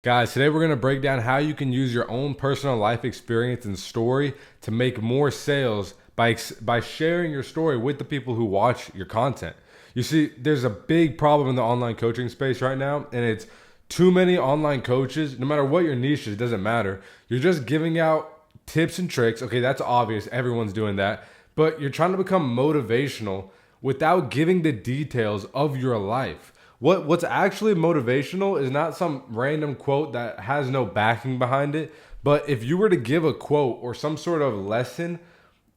Guys, today we're going to break down how you can use your own personal life experience and story to make more sales by sharing your story with the people who watch your content. You see, there's a big problem in the online coaching space right now, and it's too many online coaches. No matter what your niche is, it doesn't matter. You're just giving out tips and tricks. Okay, that's obvious. Everyone's doing that. But you're trying to become motivational without giving the details of your life. What's actually motivational is not some random quote that has no backing behind it. But if you were to give a quote or some sort of lesson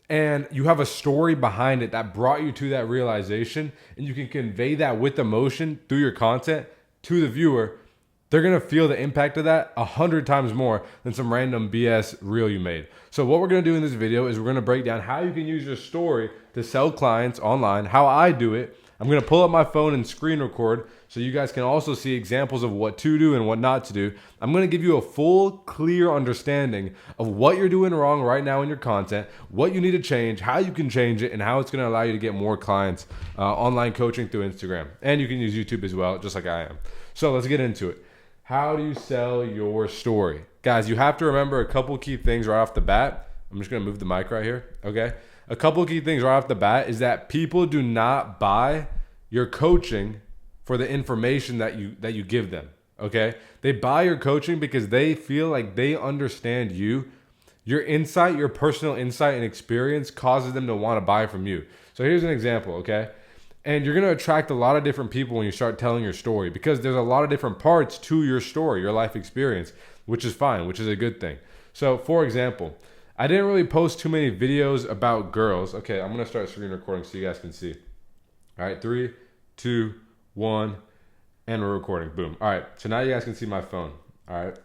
and you have a story behind it that brought you to that realization, and you can convey that with emotion through your content to the viewer, they're gonna feel the impact of that 100 times more than some random BS reel you made. So what we're gonna do in this video is we're gonna break down how you can use your story to sell clients online, how I do it. I'm gonna pull up my phone and screen record so you guys can also see examples of what to do and what not to do. I'm gonna give you a full, clear understanding of what you're doing wrong right now in your content, what you need to change, how you can change it, and how it's gonna allow you to get more clients online coaching through Instagram. And you can use YouTube as well, just like I am. So let's get into it. How do you sell your story? Guys, you have to remember a couple key things right off the bat. I'm just gonna move the mic right here, okay? A couple key things right off the bat is that people do not buy your coaching for the information that you give them, okay? They buy your coaching because they feel like they understand you. Your insight, your personal insight and experience causes them to want to buy from you. So here's an example, okay? And you're going to attract a lot of different people when you start telling your story because there's a lot of different parts to your story, your life experience, which is fine, which is a good thing. So for example, I didn't really post too many videos about girls. Okay, I'm going to start screen recording so you guys can see. All right, 3, 2, 1, and we're recording. Boom. All right, so now you guys can see my phone. All right,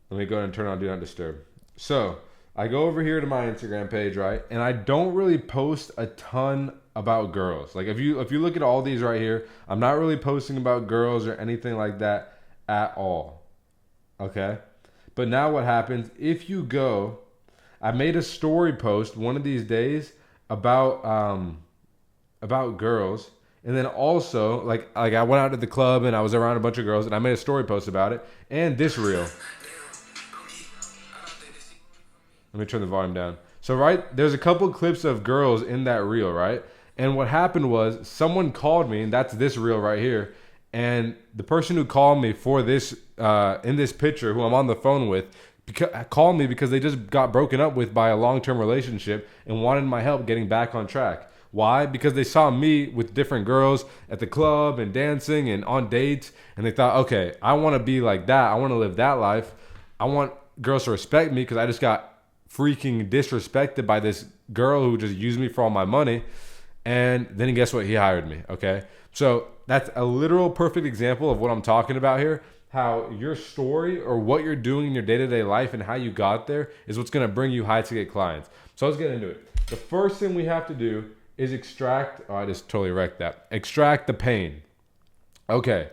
let me go ahead and turn on Do Not Disturb. So I go over here to my Instagram page, right? And I don't really post a ton about girls. Like if you look at all these right here, I'm not really posting about girls or anything like that at all. Okay? But now what happens if you go, I made a story post one of these days about girls, and then also like I went out to the club and I was around a bunch of girls and I made a story post about it and this reel. Let me turn the volume down. So right, there's a couple clips of girls in that reel, right? And what happened was someone called me, and that's this reel right here. And the person who called me for this, in this picture, who I'm on the phone with, called me because they just got broken up with by a long-term relationship and wanted my help getting back on track. Why? Because they saw me with different girls at the club and dancing and on dates, and they thought, okay, I want to be like that. I want to live that life. I want girls to respect me because I just got freaking disrespected by this girl who just used me for all my money. And then guess what? He hired me. Okay. So that's a literal perfect example of what I'm talking about here. How your story or what you're doing in your day-to-day life and how you got there is what's going to bring you high ticket clients. So let's get into it. The first thing we have to do is extract. Oh, I just totally wrecked that. Extract the pain. Okay.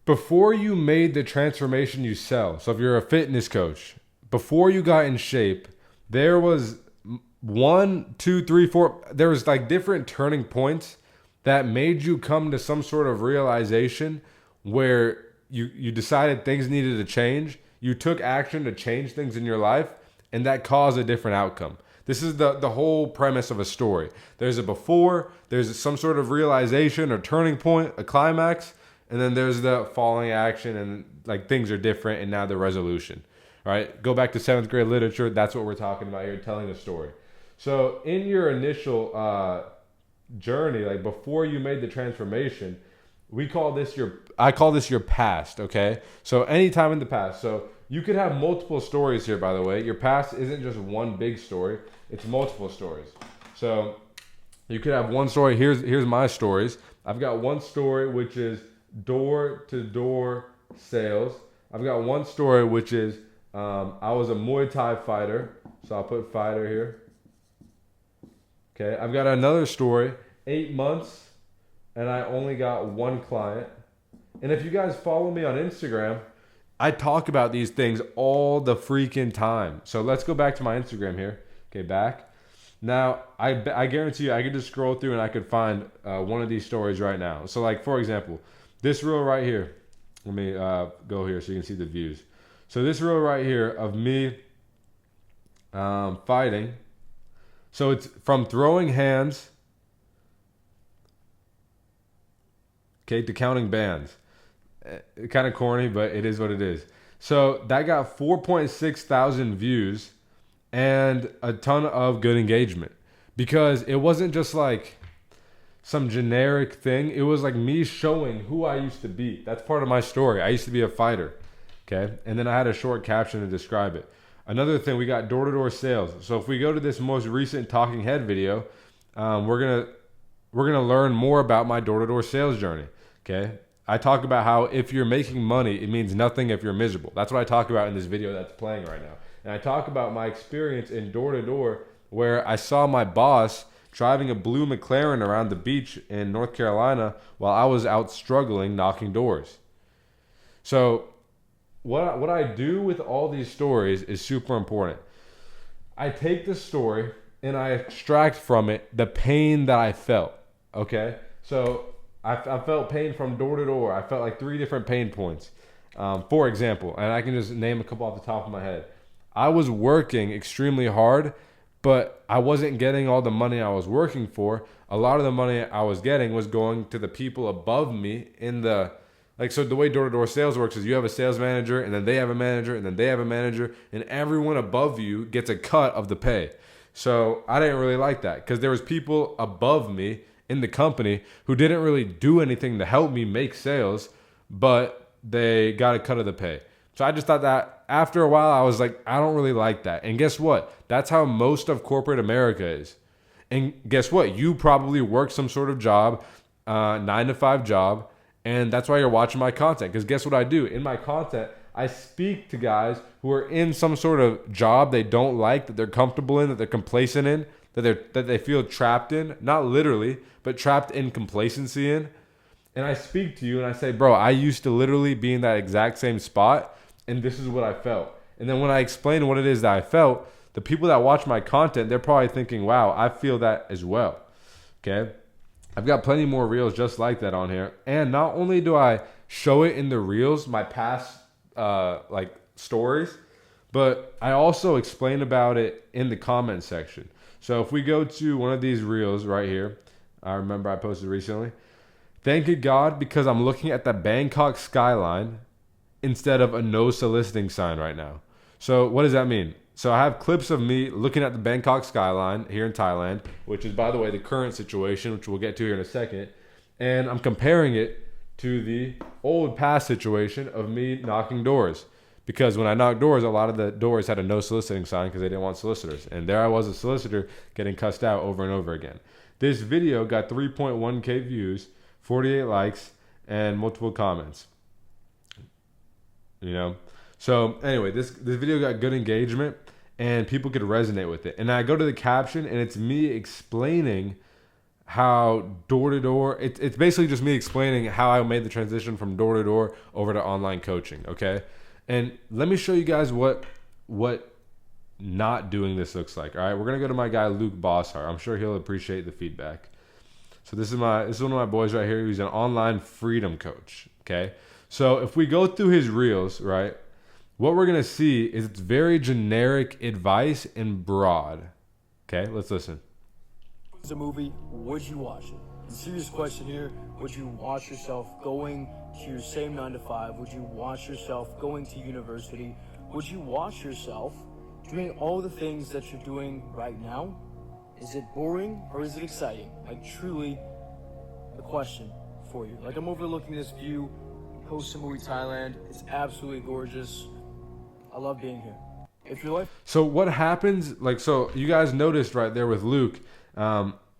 Before you made the transformation you sell. So if you're a fitness coach, before you got in shape, there was 1, 2, 3, 4. There was like different turning points that made you come to some sort of realization where you decided things needed to change. You took action to change things in your life, and that caused a different outcome. This is the whole premise of a story. There's a before, there's some sort of realization or turning point, a climax, and then there's the following action, and like things are different, and now the resolution. All right, go back to 7th grade literature. That's what we're talking about here, telling a story. So in your initial journey, like before you made the transformation, I call this your past, okay? So anytime in the past. So you could have multiple stories here, by the way. Your past isn't just one big story. It's multiple stories. So you could have one story. Here's my stories. I've got one story, which is door-to-door sales. I've got one story, which is I was a Muay Thai fighter, so I'll put fighter here. Okay, I've got another story, 8 months, and I only got one client. And if you guys follow me on Instagram, I talk about these things all the freaking time. So let's go back to my Instagram here. Okay, back. Now, I guarantee you I could just scroll through and I could find one of these stories right now. So like, for example, this reel right here. Let me go here so you can see the views. So this reel right here of me fighting. So it's from throwing hands, okay, to counting bands. Kind of corny, but it is what it is. So that got 4.6 thousand views and a ton of good engagement because it wasn't just like some generic thing. It was like me showing who I used to be. That's part of my story. I used to be a fighter, okay? And then I had a short caption to describe it. Another thing, we got door-to-door sales. So if we go to this most recent talking head video, we're gonna learn more about my door-to-door sales journey, okay? I talk about how if you're making money, it means nothing if you're miserable. That's what I talk about in this video that's playing right now. And I talk about my experience in door-to-door where I saw my boss driving a blue McLaren around the beach in North Carolina while I was out struggling knocking doors. So what I do with all these stories is super important. I take the story and I extract from it the pain that I felt, okay? So I felt pain from door to door. I felt like 3 different pain points. For example, and I can just name a couple off the top of my head. I was working extremely hard, but I wasn't getting all the money I was working for. A lot of the money I was getting was going to the people above me in the, like, so the way door-to-door sales works is you have a sales manager, and then they have a manager, and then they have a manager, and everyone above you gets a cut of the pay. So I didn't really like that because there was people above me in the company who didn't really do anything to help me make sales, but they got a cut of the pay. So I just thought that after a while, I was like, I don't really like that. And guess what? That's how most of corporate America is. And guess what? You probably work some sort of job, 9 to 5 job, and that's why you're watching my content. Because guess what I do? In my content, I speak to guys who are in some sort of job they don't like, that they're comfortable in, that they're complacent in, that they feel trapped in. Not literally, but trapped in complacency in. And I speak to you and I say, bro, I used to literally be in that exact same spot, and this is what I felt. And then when I explain what it is that I felt, the people that watch my content, they're probably thinking, wow, I feel that as well. Okay? I've got plenty more reels just like that on here. And not only do I show it in the reels, my past stories, but I also explain about it in the comment section. So if we go to one of these reels right here, I remember I posted recently, thank you God because I'm looking at the Bangkok skyline instead of a no soliciting sign right now. So what does that mean? So I have clips of me looking at the Bangkok skyline here in Thailand, which is, by the way, the current situation, which we'll get to here in a second. And I'm comparing it to the old past situation of me knocking doors. Because when I knocked doors, a lot of the doors had a no soliciting sign because they didn't want solicitors. And there I was, a solicitor, getting cussed out over and over again. This video got 3.1K views, 48 likes, and multiple comments. You know? So anyway, this video got good engagement and people could resonate with it. And I go to the caption and it's me explaining how door-to-door, it's basically just me explaining how I made the transition from door-to-door over to online coaching, okay? And let me show you guys what not doing this looks like, all right? We're going to go to my guy, Luke Bosshart. I'm sure he'll appreciate the feedback. So this is one of my boys right here. He's an online freedom coach, okay? So if we go through his reels, right, what we're going to see is it's very generic advice and broad. Okay, let's listen. It's a movie, would you watch it? The serious question here, would you watch yourself going to your same 9 to 5? Would you watch yourself going to university? Would you watch yourself doing all the things that you're doing right now? Is it boring or is it exciting? Like, truly a question for you. Like, I'm overlooking this view, Koh Samui, Thailand. It's absolutely gorgeous. I love being here. If your life. So what happens, like, so you guys noticed right there with Luke,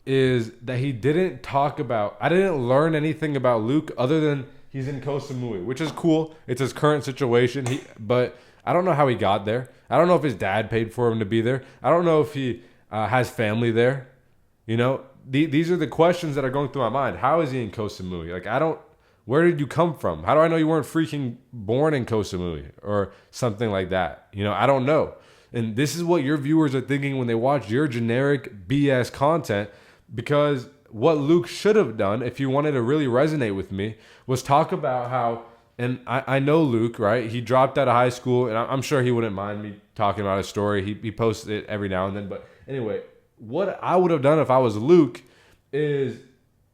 is that he didn't talk about, I didn't learn anything about Luke other than he's in Koh Samui, which is cool. It's his current situation. But I don't know how he got there. I don't know if his dad paid for him to be there. I don't know if he has family there. You know, these are the questions that are going through my mind. How is he in Koh Samui? Like, where did you come from? How do I know you weren't freaking born in Koh Samui or something like that? You know, I don't know. And this is what your viewers are thinking when they watch your generic BS content, because what Luke should have done, if you wanted to really resonate with me, was talk about how And I know Luke, right? He dropped out of high school, and I'm sure he wouldn't mind me talking about his story. He posts it every now and then. But anyway, what I would have done if I was Luke is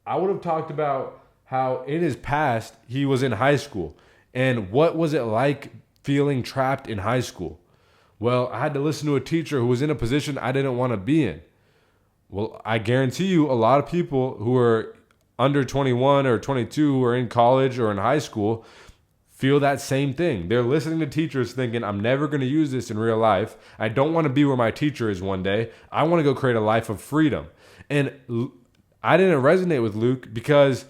I would have talked about how in his past he was in high school and what was it like feeling trapped in high school. Well, I had to listen to a teacher who was in a position I didn't want to be in. Well, I guarantee you a lot of people who are under 21 or 22 who are in college or in high school feel that same thing. They're listening to teachers thinking, I'm never going to use this in real life. I don't want to be where my teacher is one day. I want to go create a life of freedom. And I didn't resonate with Luke because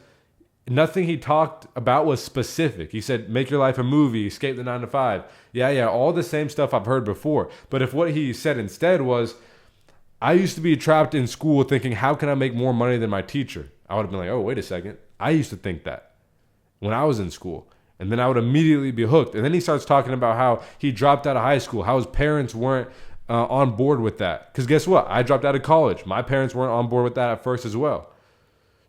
nothing he talked about was specific. He said, make your life a movie, escape the 9 to 5. Yeah, all the same stuff I've heard before. But if what he said instead was, I used to be trapped in school thinking, how can I make more money than my teacher? I would have been like, oh, wait a second. I used to think that when I was in school. And then I would immediately be hooked. And then he starts talking about how he dropped out of high school, how his parents weren't on board with that. Because guess what? I dropped out of college. My parents weren't on board with that at first as well.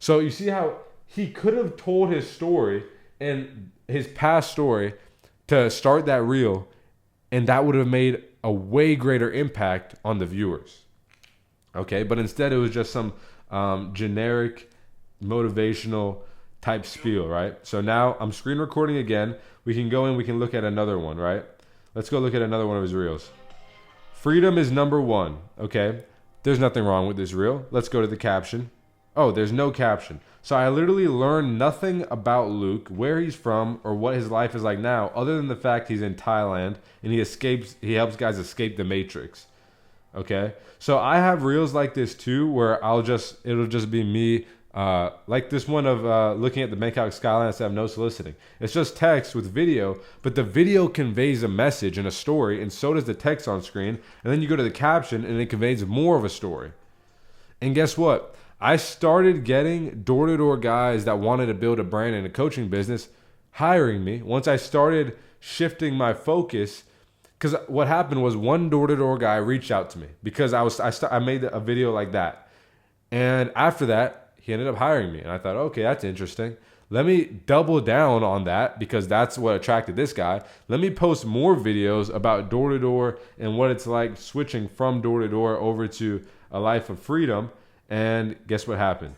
So you see how he could have told his story and his past story to start that reel, and that would have made a way greater impact on the viewers. Okay, but instead it was just some generic motivational type spiel, right? So now I'm screen recording again. We can go in, we can look at another one, right? Let's go look at another one of his reels. Freedom is number one, okay? There's nothing wrong with this reel. Let's go to the caption. Oh, there's no caption. So I literally learned nothing about Luke, where he's from, or what his life is like now, other than the fact he's in Thailand and he helps guys escape the Matrix. Okay? So I have reels like this too, where it'll just be me, like this one of looking at the Bangkok skyline instead of no soliciting. It's just text with video, but the video conveys a message and a story, and so does the text on screen. And then you go to the caption, and it conveys more of a story. And guess what? I started getting door-to-door guys that wanted to build a brand and a coaching business hiring me once I started shifting my focus. Because what happened was one door-to-door guy reached out to me because I made a video like that. And after that, he ended up hiring me. And I thought, okay, that's interesting. Let me double down on that because that's what attracted this guy. Let me post more videos about door-to-door and what it's like switching from door-to-door over to a life of freedom. And guess what happened?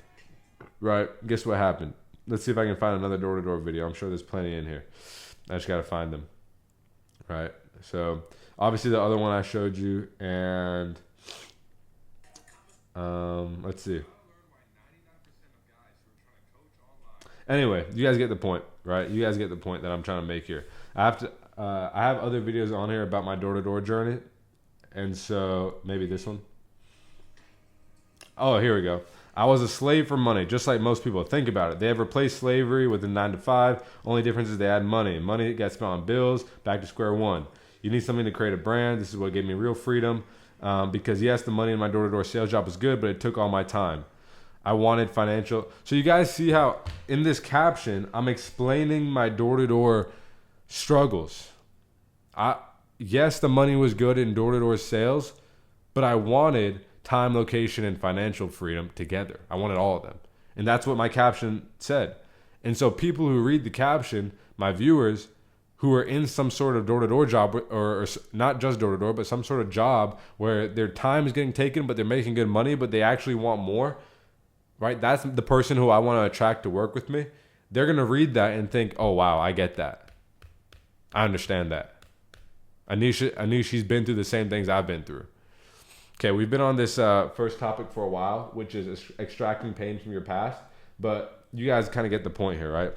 Right? Guess what happened? Let's see if I can find another door-to-door video. I'm sure there's plenty in here. I just got to find them. Right? So, obviously the other one I showed you. And let's see. Anyway, you guys get the point, right? You guys get the point that I'm trying to make here. I have other videos on here about my door-to-door journey. And so, maybe this one. Oh, here we go. I was a slave for money, just like most people. Think about it. They have replaced slavery with a 9 to 5. Only difference is they add money. Money gets spent on bills, back to square one. You need something to create a brand. This is what gave me real freedom. Because yes, the money in my door-to-door sales job was good, but it took all my time. I wanted financial. So you guys see how in this caption, I'm explaining my door-to-door struggles. Yes, the money was good in door-to-door sales, but I wanted time, location, and financial freedom together. I wanted all of them. And that's what my caption said. And so people who read the caption, my viewers, who are in some sort of door-to-door job, or not just door-to-door, but some sort of job where their time is getting taken, but they're making good money, but they actually want more, right? That's the person who I want to attract to work with me. They're going to read that and think, oh, wow, I get that. I understand that. Anish, he's been through the same things I've been through. Okay, we've been on this first topic for a while, which is extracting pain from your past. But you guys kind of get the point here, right?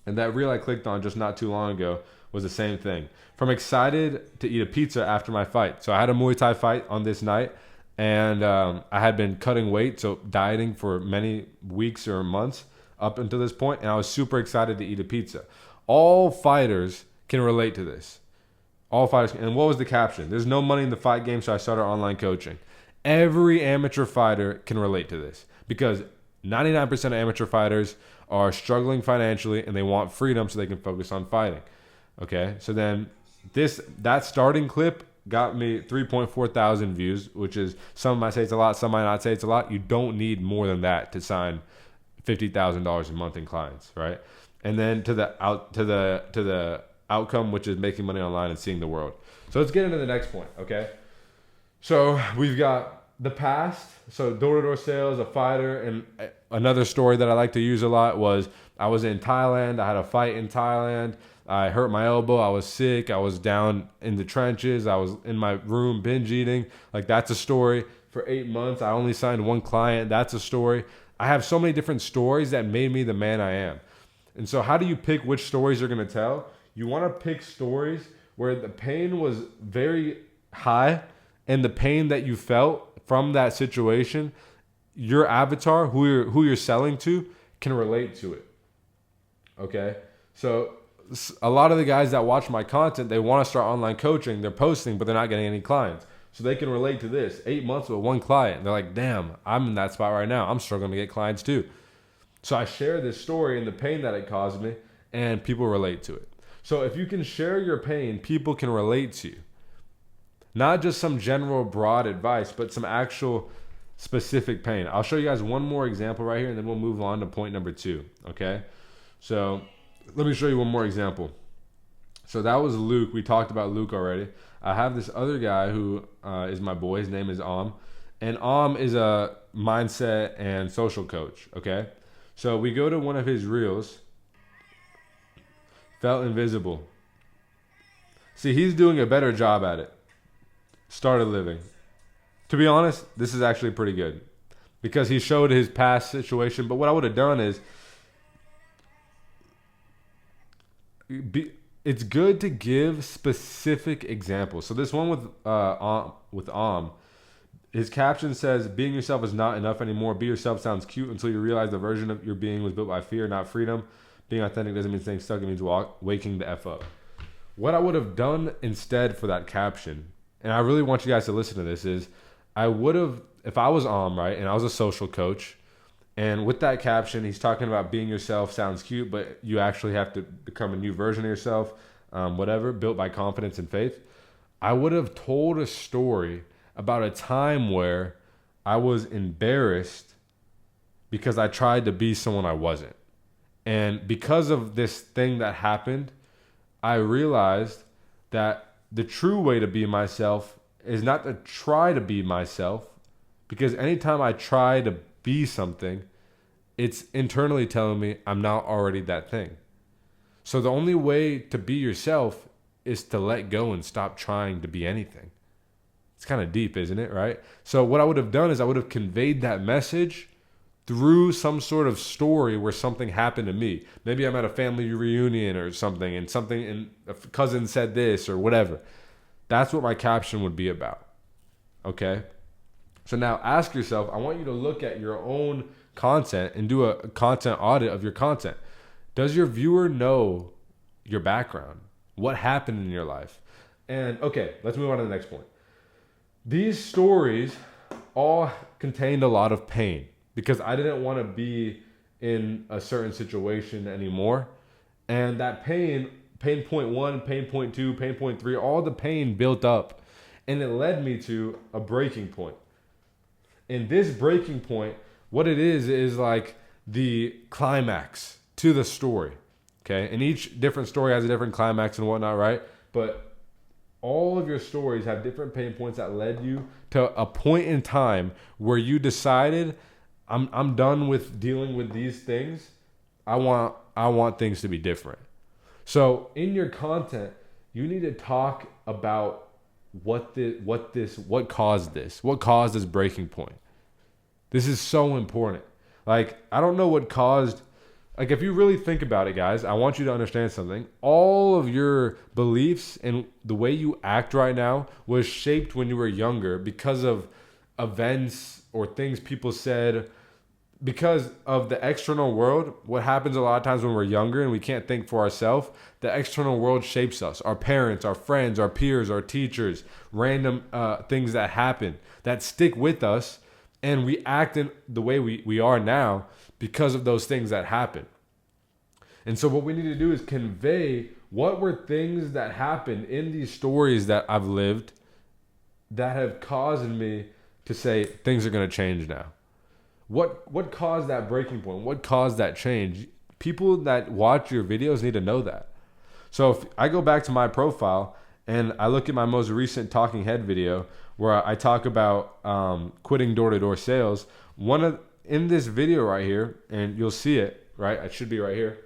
And that reel I clicked on just not too long ago was the same thing. From excited to eat a pizza after my fight. So I had a Muay Thai fight on this night, and I had been cutting weight, so dieting for many weeks or months up until this point, and I was super excited to eat a pizza. All fighters can relate to this. All fighters. And what was the caption? There's no money in the fight game, so I started online coaching. Every amateur fighter can relate to this because 99% of amateur fighters are struggling financially and they want freedom so they can focus on fighting. Okay, so then that starting clip got me 3.4 thousand views, which is, some might say it's a lot, some might not say it's a lot. You don't need more than that to sign $50,000 a month in clients, right? and then to the outcome, which is making money online and seeing the world. So let's get into the next point, okay? So we've got the past, so door-to-door sales, a fighter, and another story that I like to use a lot was I was in Thailand. I had a fight in Thailand. I hurt my elbow. I was sick. I was down in the trenches. I was in my room binge eating. Like, that's a story. For 8 months, I only signed one client. That's a story. I have so many different stories that made me the man I am. And so how do you pick which stories you're going to tell? You want to pick stories where the pain was very high, and the pain that you felt from that situation, your avatar, who you're selling to, can relate to it. Okay? So a lot of the guys that watch my content, they want to start online coaching. They're posting, but they're not getting any clients. So they can relate to this. 8 months with one client. They're like, damn, I'm in that spot right now. I'm struggling to get clients too. So I share this story and the pain that it caused me, and people relate to it. So if you can share your pain, people can relate to you. Not just some general broad advice, but some actual specific pain. I'll show you guys one more example right here, and then we'll move on to point number 2, okay? So let me show you one more example. So that was Luke. We talked about Luke already. I have this other guy who is my boy. His name is and is a mindset and social coach, okay? So we go to one of his reels. Felt invisible. See, he's doing a better job at it. Started living. To be honest, this is actually pretty good because he showed his past situation. But what I would have done is it's good to give specific examples. So this one with his caption says, "Being yourself is not enough anymore. Be yourself sounds cute until you realize the version of your being was built by fear, not freedom. Being authentic doesn't mean staying stuck. It means waking the F up." What I would have done instead for that caption, and I really want you guys to listen to this, is I would have, if I was right, and I was a social coach, and with that caption, he's talking about being yourself sounds cute, but you actually have to become a new version of yourself, whatever, built by confidence and faith. I would have told a story about a time where I was embarrassed because I tried to be someone I wasn't. And because of this thing that happened, I realized that the true way to be myself is not to try to be myself, because anytime I try to be something, it's internally telling me I'm not already that thing. So the only way to be yourself is to let go and stop trying to be anything. It's kind of deep, isn't it, right? So what I would have done is I would have conveyed that message through some sort of story where something happened to me. Maybe I'm at a family reunion or something, and a cousin said this or whatever. That's what my caption would be about. Okay? So now ask yourself, I want you to look at your own content and do a content audit of your content. Does your viewer know your background? What happened in your life? And okay, let's move on to the next point. These stories all contained a lot of pain because I didn't want to be in a certain situation anymore. And that pain point 1, pain point 2, pain point 3, all the pain built up. And it led me to a breaking point. And this breaking point, what it is like the climax to the story. Okay? And each different story has a different climax and whatnot, right? But all of your stories have different pain points that led you to a point in time where you decided, I'm done with dealing with these things. I want things to be different. So in your content, you need to talk about what caused this breaking point. This is so important. Like, I don't know what caused. Like, if you really think about it, guys, I want you to understand something. All of your beliefs and the way you act right now was shaped when you were younger because of events or things people said, because of the external world. What happens a lot of times when we're younger and we can't think for ourselves, the external world shapes us. Our parents, our friends, our peers, our teachers, random things that happen that stick with us, and we act in the way we are now because of those things that happen. And so what we need to do is convey what were things that happened in these stories that I've lived that have caused me to say things are going to change now. What caused that breaking point? What caused that change? People that watch your videos need to know that. So if I go back to my profile and I look at my most recent talking head video where I talk about quitting door-to-door sales, in this video right here, and you'll see it, right? It should be right here.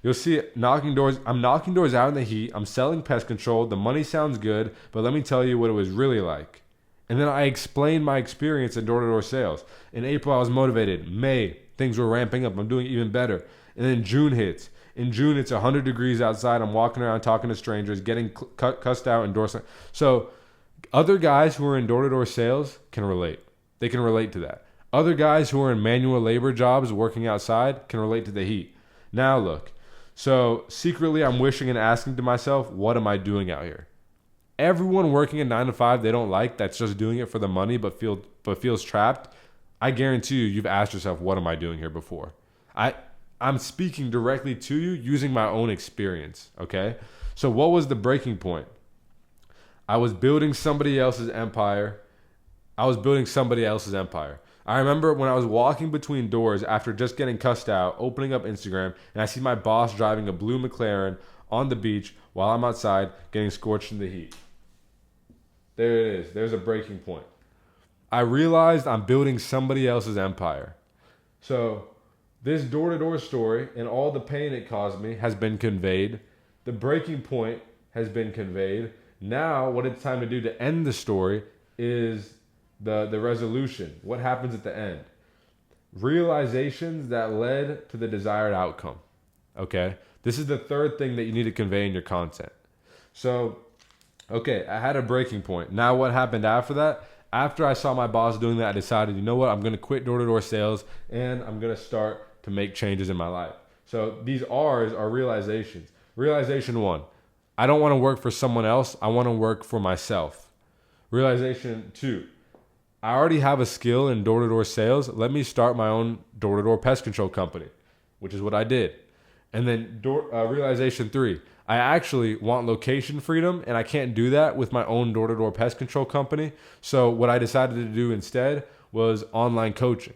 You'll see it, knocking doors. I'm knocking doors out in the heat. I'm selling pest control. The money sounds good, but let me tell you what it was really like. And then I explained my experience in door-to-door sales. In April, I was motivated. May, things were ramping up. I'm doing even better. And then June hits. In June, it's 100 degrees outside. I'm walking around talking to strangers, getting cussed out in door. So other guys who are in door-to-door sales can relate. They can relate to that. Other guys who are in manual labor jobs working outside can relate to the heat. Now look. So secretly, I'm wishing and asking to myself, what am I doing out here? Everyone working a 9 to 5 they don't like, that's just doing it for the money but feels trapped. I guarantee you've asked yourself, what am I doing here before? I'm speaking directly to you using my own experience, okay? So what was the breaking point? I was building somebody else's empire. I remember when I was walking between doors after just getting cussed out, opening up Instagram, and I see my boss driving a blue McLaren on the beach while I'm outside getting scorched in the heat. There it is. There's a breaking point. I realized I'm building somebody else's empire. So this door-to-door story and all the pain it caused me has been conveyed. The breaking point has been conveyed. Now what it's time to do to end the story is the resolution. What happens at the end? Realizations that led to the desired outcome. Okay? This is the third thing that you need to convey in your content. So, okay, I had a breaking point. Now what happened after that? After I saw my boss doing that, I decided, you know what? I'm going to quit door-to-door sales and I'm going to start to make changes in my life. So these R's are realizations. Realization 1, I don't want to work for someone else. I want to work for myself. Realization 2, I already have a skill in door-to-door sales. Let me start my own door-to-door pest control company, which is what I did. And then realization 3, I actually want location freedom, and I can't do that with my own door-to-door pest control company. So what I decided to do instead was online coaching.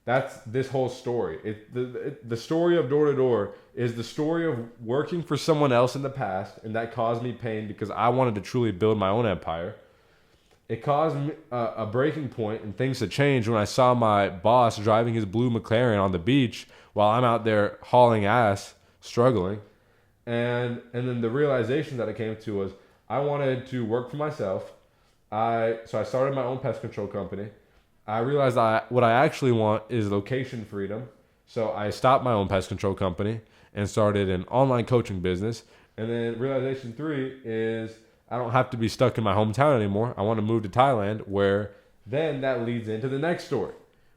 That's this whole story. The story of door-to-door is the story of working for someone else in the past, and that caused me pain because I wanted to truly build my own empire. It caused me a breaking point and things to change when I saw my boss driving his blue McLaren on the beach while I'm out there hauling ass, struggling. And then the realization that I came to was I wanted to work for myself. So I started my own pest control company. I realized what I actually want is location freedom. So I stopped my own pest control company and started an online coaching business. And then realization 3 is I don't have to be stuck in my hometown anymore. I want to move to Thailand, where then that leads into the next story.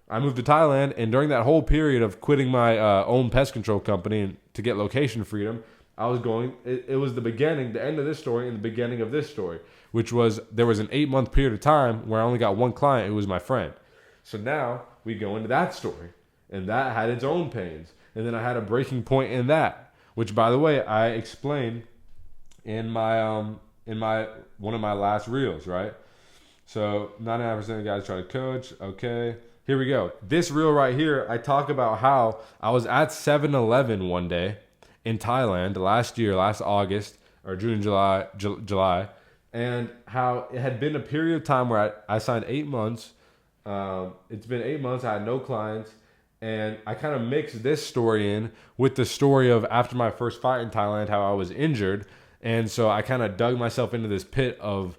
I moved to Thailand, and during that whole period of quitting my own pest control company and to get location freedom, it was the beginning, the end of this story and the beginning of this story, which was there was an 8-month period of time where I only got one client who was my friend. So now we go into that story, and that had its own pains. And then I had a breaking point in that, which, by the way, I explained in my one of my last reels, right? So 99% of guys try to coach. Okay, here we go. This reel right here, I talk about how I was at 7-Eleven one day in Thailand last August or June, July, and how it had been a period of time where I signed 8 months. It's been 8 months. I had no clients. And I kind of mixed this story in with the story of after my first fight in Thailand, how I was injured. And so I kind of dug myself into this pit of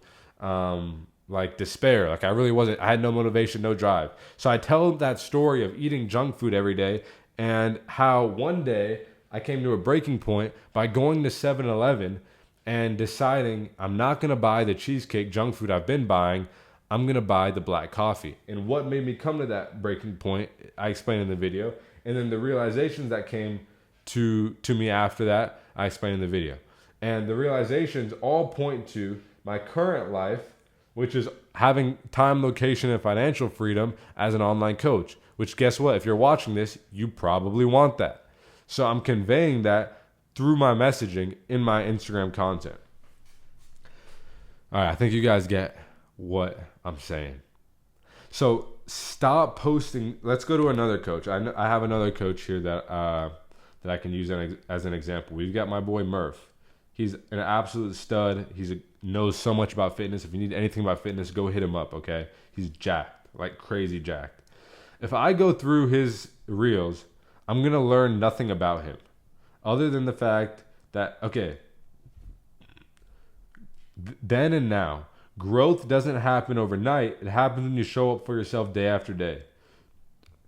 like despair. Like I had no motivation, no drive. So I tell that story of eating junk food every day and how one day I came to a breaking point by going to 7-Eleven and deciding I'm not going to buy the cheesecake junk food I've been buying. I'm going to buy the black coffee. And what made me come to that breaking point, I explained in the video. And then the realizations that came to me after that, I explained in the video. And the realizations all point to my current life, which is having time, location, and financial freedom as an online coach. Which, guess what? If you're watching this, you probably want that. So I'm conveying that through my messaging in my Instagram content. All right, I think you guys get what I'm saying. So stop posting. Let's go to another coach. I have another coach here that that I can use as an example. We've got my boy Murph. He's an absolute stud. Knows so much about fitness. If you need anything about fitness, go hit him up, okay? He's jacked, like crazy jacked. If I go through his reels, I'm going to learn nothing about him other than the fact that, okay, then and now, growth doesn't happen overnight. It happens when you show up for yourself day after day.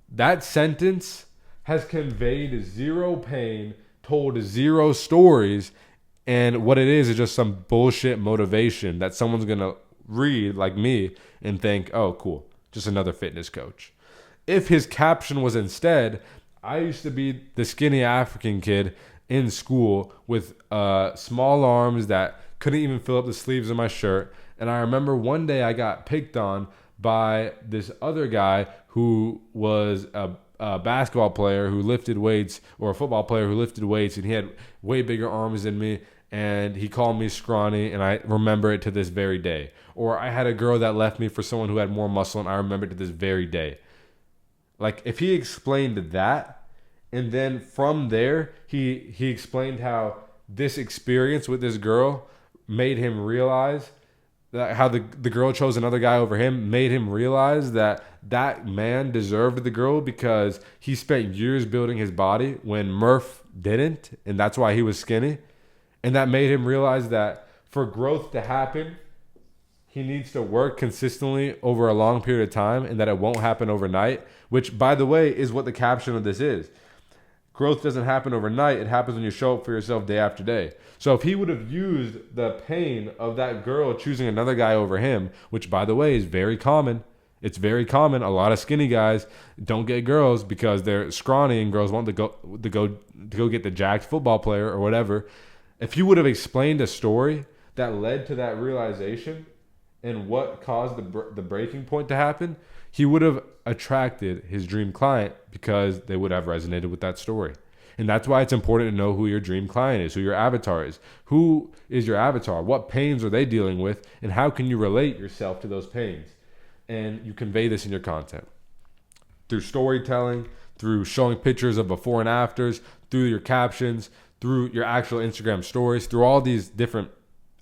That sentence has conveyed zero pain, told zero stories, and what it is just some bullshit motivation that someone's going to read, like me, and think, oh, cool, just another fitness coach. If his caption was instead, I used to be the skinny African kid in school with small arms that couldn't even fill up the sleeves of my shirt. And I remember one day I got picked on by this other guy who was a basketball player who lifted weights, or a football player who lifted weights, and he had way bigger arms than me. And he called me scrawny, and I remember it to this very day. Or I had a girl that left me for someone who had more muscle, and I remember it to this very day. Like, if he explained that, and then from there, he explained how this experience with this girl made him realize that how the girl chose another guy over him, made him realize that that man deserved the girl because he spent years building his body when Murph didn't, and that's why he was skinny. And that made him realize that for growth to happen, he needs to work consistently over a long period of time, and that it won't happen overnight, which, by the way, is what the caption of this is. Growth doesn't happen overnight. It happens when you show up for yourself day after day. So if he would have used the pain of that girl choosing another guy over him, which, by the way, is very common. It's very common. A lot of skinny guys don't get girls because they're scrawny, and girls want to go get the jacked football player or whatever. If he would have explained a story that led to that realization and what caused the breaking point to happen, he would have attracted his dream client because they would have resonated with that story. And that's why it's important to know who your dream client is, who your avatar is. Who is your avatar? What pains are they dealing with? And how can you relate yourself to those pains? And you convey this in your content through storytelling, through showing pictures of before and afters, through your captions, through your actual Instagram stories, through all these different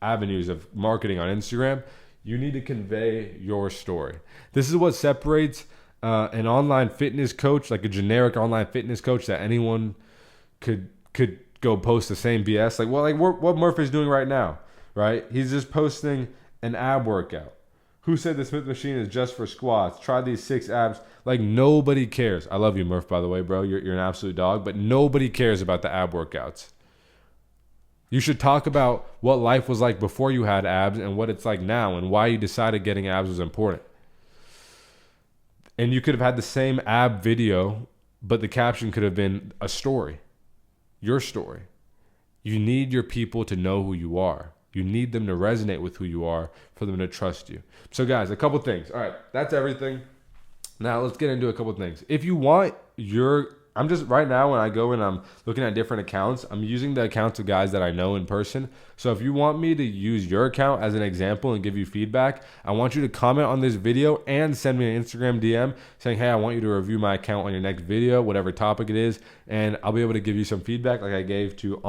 avenues of marketing on Instagram. You need to convey your story. This is what separates an online fitness coach, like a generic online fitness coach that anyone could go post the same BS. What Murph is doing right now, right? He's just posting an ab workout. Who said the Smith machine is just for squats? Try these 6 abs. Like, nobody cares. I love you, Murph, by the way, bro. You're an absolute dog, but nobody cares about the ab workouts. You should talk about what life was like before you had abs and what it's like now and why you decided getting abs was important. And you could have had the same ab video, but the caption could have been a story. Your story. You need your people to know who you are. You need them to resonate with who you are for them to trust you. So guys, a couple things. All right, that's everything. Now let's get into a couple things. If you want I'm just right now when I go and I'm looking at different accounts, I'm using the accounts of guys that I know in person. So if you want me to use your account as an example and give you feedback, I want you to comment on this video and send me an Instagram DM saying, hey, I want you to review my account on your next video, whatever topic it is, and I'll be able to give you some feedback like I gave to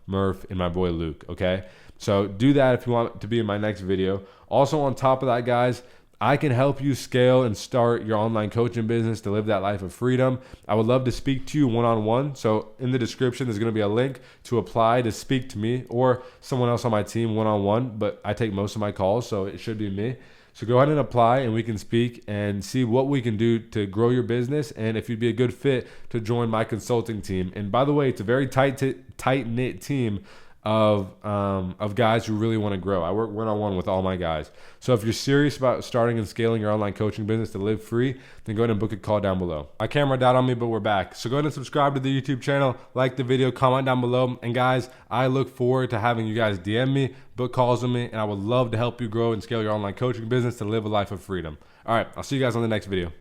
Murph, and my boy Luke, okay? So do that if you want to be in my next video. Also on top of that, guys, I can help you scale and start your online coaching business to live that life of freedom. I would love to speak to you one-on-one. So in the description, there's going to be a link to apply to speak to me or someone else on my team one-on-one, but I take most of my calls, so it should be me. So go ahead and apply, and we can speak and see what we can do to grow your business, and if you'd be a good fit to join my consulting team. And by the way, it's a very tight-knit team of guys who really want to grow. I work one-on-one with all my guys. So if you're serious about starting and scaling your online coaching business to live free, then go ahead and book a call down below. My camera died on me, but we're back. So go ahead and subscribe to the YouTube channel, like the video, comment down below. And guys, I look forward to having you guys DM me, book calls with me, and I would love to help you grow and scale your online coaching business to live a life of freedom. All right, I'll see you guys on the next video.